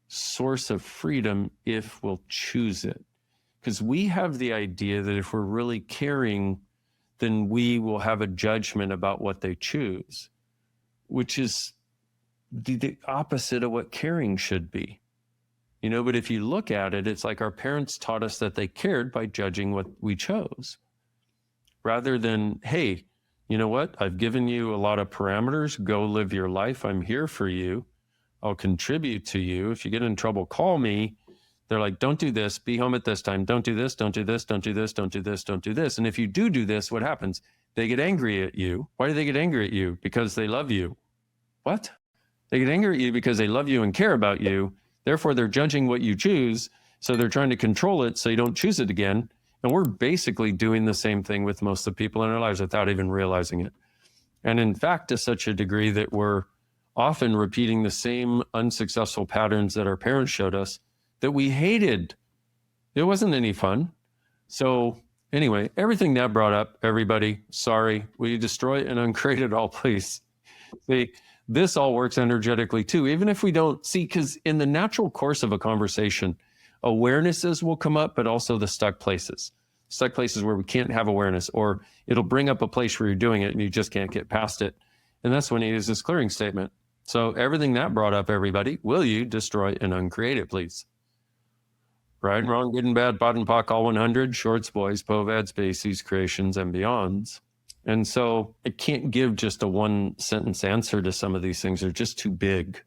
source of freedom if we'll choose it. Because we have the idea that if we're really caring, then we will have a judgment about what they choose, which is the opposite of what caring should be. But if you look at it, it's like our parents taught us that they cared by judging what we chose, rather than, hey, you know what? I've given you a lot of parameters. Go live your life. I'm here for you. I'll contribute to you. If you get in trouble, call me. They're like, don't do this. Be home at this time. Don't do this. Don't do this. Don't do this. Don't do this. Don't do this. And if you do this, what happens? They get angry at you. Why do they get angry at you? Because they love you. What? They get angry at you because they love you and care about you. Therefore, they're judging what you choose. So they're trying to control it so you don't choose it again. And we're basically doing the same thing with most of the people in our lives without even realizing it. And in fact, to such a degree that we're often repeating the same unsuccessful patterns that our parents showed us that we hated. It wasn't any fun. So anyway, everything Nat brought up, everybody, sorry, will you destroy and uncreate it all, please? See, this all works energetically too, even if we don't see, because in the natural course of a conversation, awarenesses will come up, but also the stuck places where we can't have awareness, or it'll bring up a place where you're doing it and you just can't get past it. And that's when he uses this clearing statement. So everything that brought up, everybody, will you destroy and uncreate it, please? Right, wrong, good and bad, pot and pock, all 100, shorts, boys, povads, bases, creations, and beyonds. And so I can't give just a one sentence answer to some of these things. They're just too big.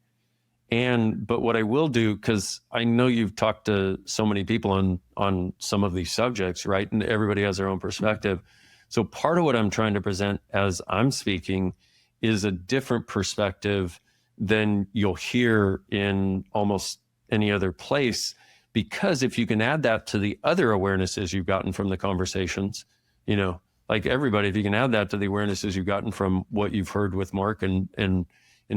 But what I will do, because I know you've talked to so many people on some of these subjects, right? And everybody has their own perspective. So part of what I'm trying to present as I'm speaking is a different perspective than you'll hear in almost any other place. Because if you can add that to the other awarenesses you've gotten from the conversations, like everybody, if you can add that to the awarenesses you've gotten from what you've heard with Marc and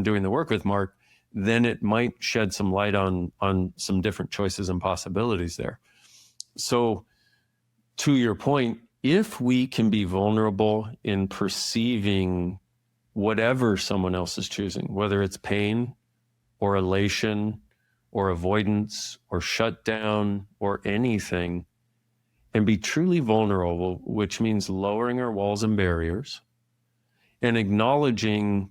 doing the work with Marc, then it might shed some light on some different choices and possibilities there. So to your point, if we can be vulnerable in perceiving whatever someone else is choosing, whether it's pain or elation or avoidance or shutdown or anything, and be truly vulnerable, which means lowering our walls and barriers and acknowledging,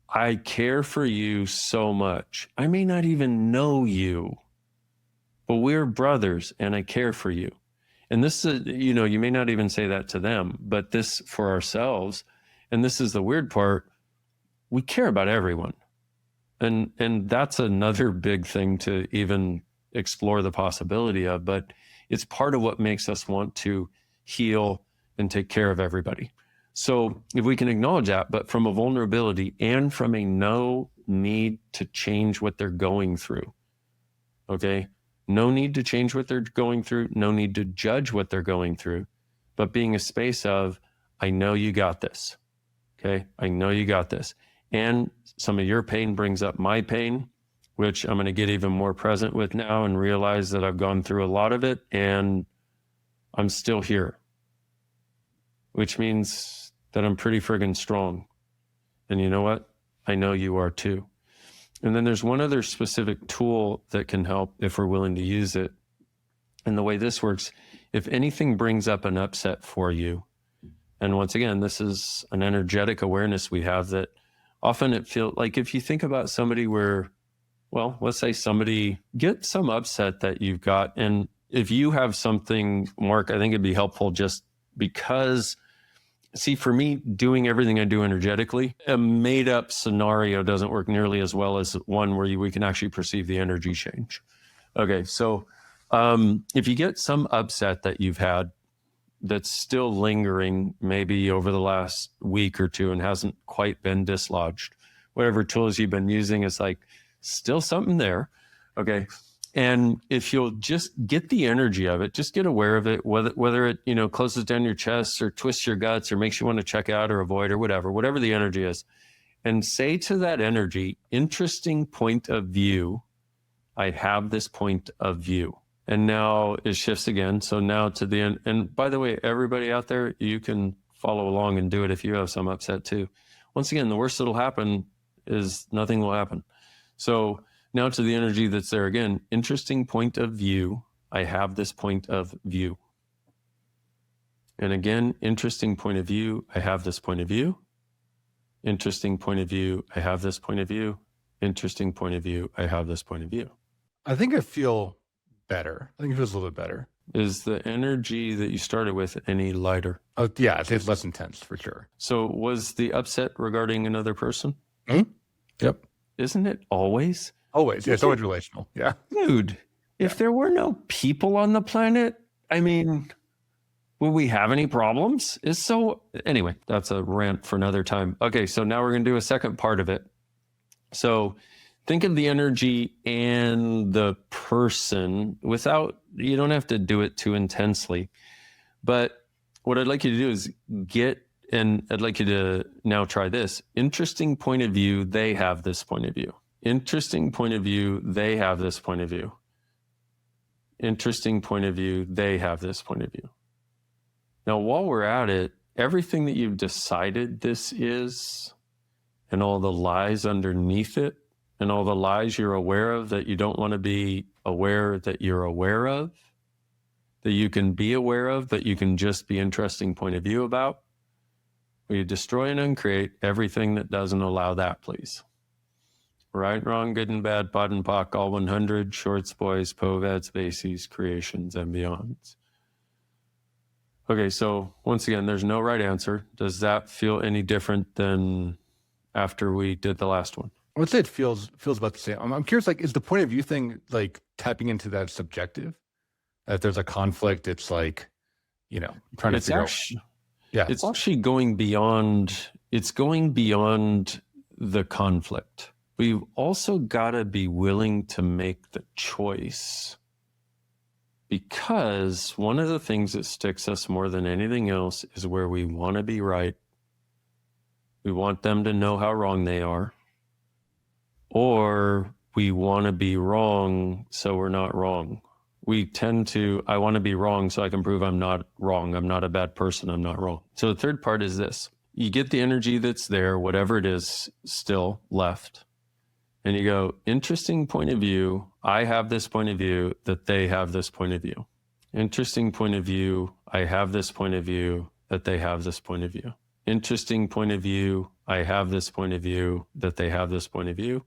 I care for you so much. I may not even know you, but we're brothers and I care for you. And this is, you may not even say that to them, but this for ourselves. And this is the weird part. We care about everyone. And that's another big thing to even explore the possibility of, but it's part of what makes us want to heal and take care of everybody. So if we can acknowledge that, but from a vulnerability and from a no need to change what they're going through, okay? No need to change what they're going through, no need to judge what they're going through, but being a space of, I know you got this, okay? I know you got this. And some of your pain brings up my pain, which I'm going to get even more present with now and realize that I've gone through a lot of it and I'm still here, which means that I'm pretty friggin' strong. And you know what? I know you are too. And then there's one other specific tool that can help if we're willing to use it. And the way this works, if anything brings up an upset for you, and once again, this is an energetic awareness we have that often it feels like if you think about somebody where, well, let's say somebody gets some upset that you've got. And if you have something, Marc, I think it'd be helpful just because, see, for me, doing everything I do energetically, a made up scenario doesn't work nearly as well as one where we can actually perceive the energy change. Okay, so if you get some upset that you've had that's still lingering maybe over the last week or two and hasn't quite been dislodged, whatever tools you've been using, is like still something there. Okay. And if you'll just get the energy of it, just get aware of it, whether it, closes down your chest or twists your guts or makes you want to check out or avoid or whatever the energy is, and say to that energy, interesting point of view. I have this point of view. And now it shifts again. So now to the end. And by the way, everybody out there, you can follow along and do it if you have some upset too. Once again, the worst that'll happen is nothing will happen. So now to the energy that's there again, interesting point of view. I have this point of view. And again, interesting point of view. I have this point of view. Interesting point of view. I have this point of view. Interesting point of view. I have this point of view. I think I feel better. I think it feels a little bit better. Is the energy that you started with any lighter? Oh, yeah, it's less intense for sure. So was the upset regarding another person? Mm-hmm. Yep. Isn't it always? Always. Yeah, it's always relational. Yeah. Dude, if there were no people on the planet, I mean, would we have any problems? Anyway, that's a rant for another time. Okay, so now we're going to do a second part of it. So think of the energy and the person without, you don't have to do it too intensely. But what I'd like you to do is and I'd like you to now try this. Interesting point of view, they have this point of view. Interesting point of view, they have this point of view. Interesting point of view, they have this point of view. Now, while we're at it, everything that you've decided this is, and all the lies underneath it, and all the lies you're aware of that you don't want to be aware that you're aware of, that you can be aware of, that you can just be interesting point of view about, will you destroy and uncreate everything that doesn't allow that, please? Right, wrong, good and bad, pod and pock, all 100, shorts, boys, poveds, bases, creations, and beyonds. Okay, so once again, there's no right answer. Does that feel any different than after we did the last one? I would say it feels about the same. I'm curious, like, is the point of view thing like tapping into that subjective? If there's a conflict, it's like, trying to figure out. Yeah, it's actually going beyond. It's going beyond the conflict. We've also got to be willing to make the choice, because one of the things that sticks us more than anything else is where we want to be right. We want them to know how wrong they are, or we want to be wrong so we're not wrong. We tend to, I want to be wrong so I can prove I'm not wrong. I'm not a bad person. I'm not wrong. So the third part is this. You get the energy that's there, whatever it is still left, and you go, interesting point of view. I have this point of view, that they have this point of view. Interesting point of view. I have this point of view, that they have this point of view. Interesting point of view. I have this point of view, that they have this point of view.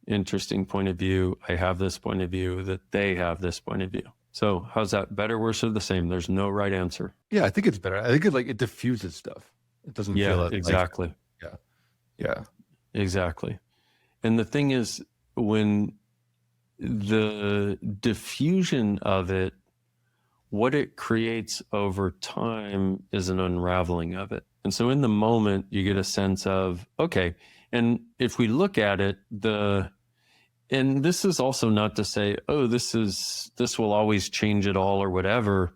Interesting point of view. I have this point of view, that they have this point of view. So how's that? Better, worse, or the same? There's no right answer. Yeah, I think it's better. I think it diffuses stuff. It doesn't feel it. Exactly. Yeah. Exactly. And the thing is, when the diffusion of it, what it creates over time is an unraveling of it. And so in the moment, you get a sense of, okay, and if we look at it, and this is also not to say, oh, this will always change it all or whatever,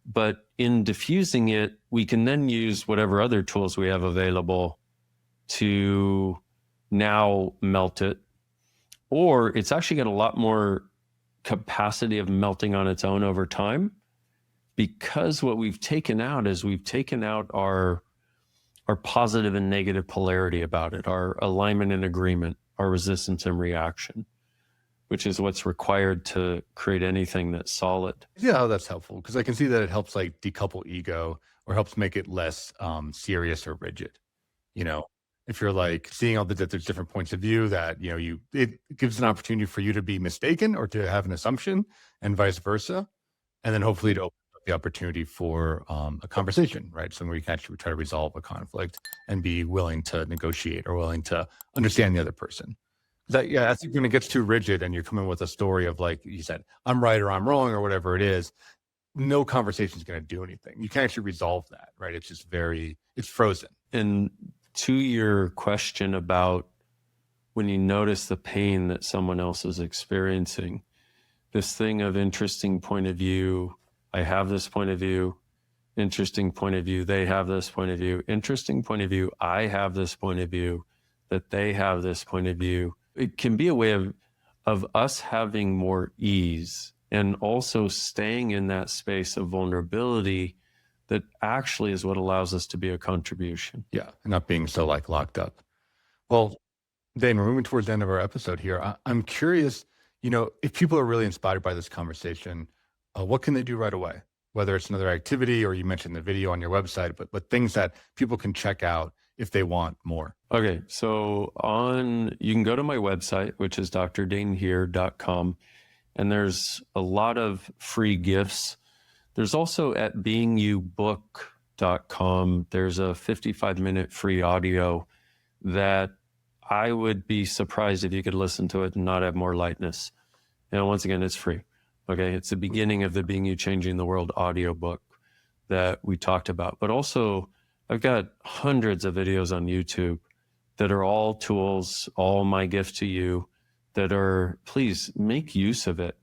but in diffusing it, we can then use whatever other tools we have available to now melt it, or it's actually got a lot more capacity of melting on its own over time, because what we've taken out is we've taken out our positive and negative polarity about it, our alignment and agreement, our resistance and reaction, which is what's required to create anything that's solid. Yeah, that's helpful, because I can see that it helps like decouple ego, or helps make it less serious or rigid. If you're like seeing all that there's different points of view, that it gives an opportunity for you to be mistaken or to have an assumption, and vice versa, and then hopefully to open up the opportunity for a conversation, right? Somewhere you can actually try to resolve a conflict and be willing to negotiate or willing to understand the other person. I think when it gets too rigid and you're coming with a story of, like you said, I'm right or I'm wrong or whatever it is, no conversation is going to do anything. You can't actually resolve that, right? It's just it's frozen. And to your question about when you notice the pain that someone else is experiencing, this thing of interesting point of view, I have this point of view, interesting point of view, they have this point of view, interesting point of view, I have this point of view, that they have this point of view. It can be a way of us having more ease, and also staying in that space of vulnerability that actually is what allows us to be a contribution. Yeah, and not being so locked up. Well, Dain, we're moving towards the end of our episode here. I'm curious, if people are really inspired by this conversation, what can they do right away? Whether it's another activity, or you mentioned the video on your website, but things that people can check out if they want more. Okay, so you can go to my website, which is drdainheer.com, and there's a lot of free gifts. There's also at beingyoubook.com, there's a 55-minute free audio that I would be surprised if you could listen to it and not have more lightness. And once again, it's free. Okay, it's the beginning of the Being You Changing the World audiobook that we talked about. But also, I've got hundreds of videos on YouTube that are all tools, all my gift to you, that are, please make use of it.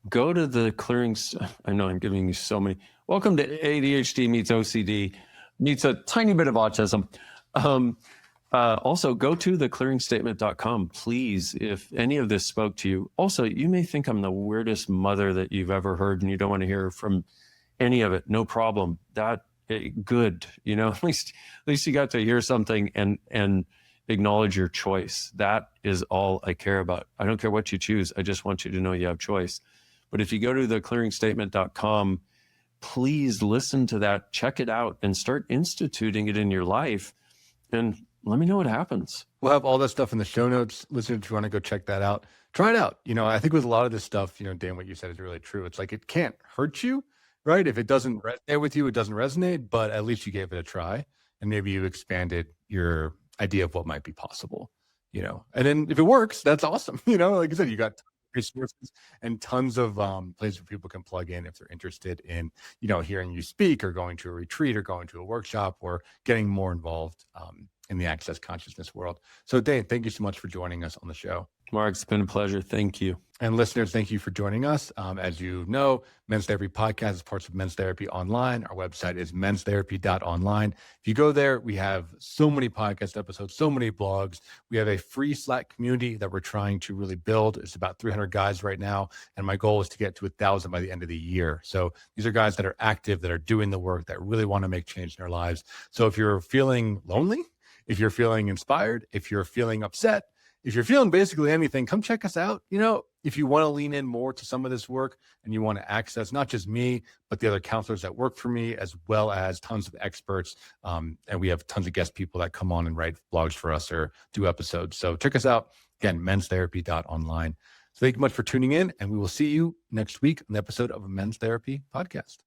Go to the clearing. I know I'm giving you so many. Welcome to ADHD meets OCD meets a tiny bit of autism. Also, go to theclearingstatement.com, please, if any of this spoke to you. Also, you may think I'm the weirdest mother that you've ever heard and you don't want to hear from any of it. No problem. Good. At least you got to hear something and acknowledge your choice. That is all I care about. I don't care what you choose. I just want you to know you have choice. But if you go to theclearingstatement.com, please listen to that, check it out, and start instituting it in your life. And let me know what happens. We'll have all that stuff in the show notes. Listeners, if you want to go check that out, try it out. I think with a lot of this stuff, Dain, what you said is really true. It's like, it can't hurt you, right? If it doesn't resonate with you, it doesn't resonate, but at least you gave it a try. And maybe you expanded your idea of what might be possible, and then if it works, that's awesome. Like I said, you got resources and tons of places where people can plug in if they're interested in, hearing you speak or going to a retreat or going to a workshop or getting more involved in the access consciousness world. So Dain, thank you so much for joining us on the show. Mark, it's been a pleasure. Thank you. And listeners, thank you for joining us. As you know, Men's Therapy Podcast is part of Men's Therapy Online. Our website is menstherapy.online. If you go there, we have so many podcast episodes, so many blogs. We have a free Slack community that we're trying to really build. It's about 300 guys right now. And my goal is to get to 1,000 by the end of the year. So these are guys that are active, that are doing the work, that really want to make change in their lives. So if you're feeling lonely, if you're feeling inspired, if you're feeling upset, if you're feeling basically anything, come check us out. If you want to lean in more to some of this work and you want to access not just me, but the other counselors that work for me, as well as tons of experts. And we have tons of guest people that come on and write blogs for us or do episodes. So check us out. Again, menstherapy.online. So thank you much for tuning in, and we will see you next week on the episode of a Men's Therapy Podcast.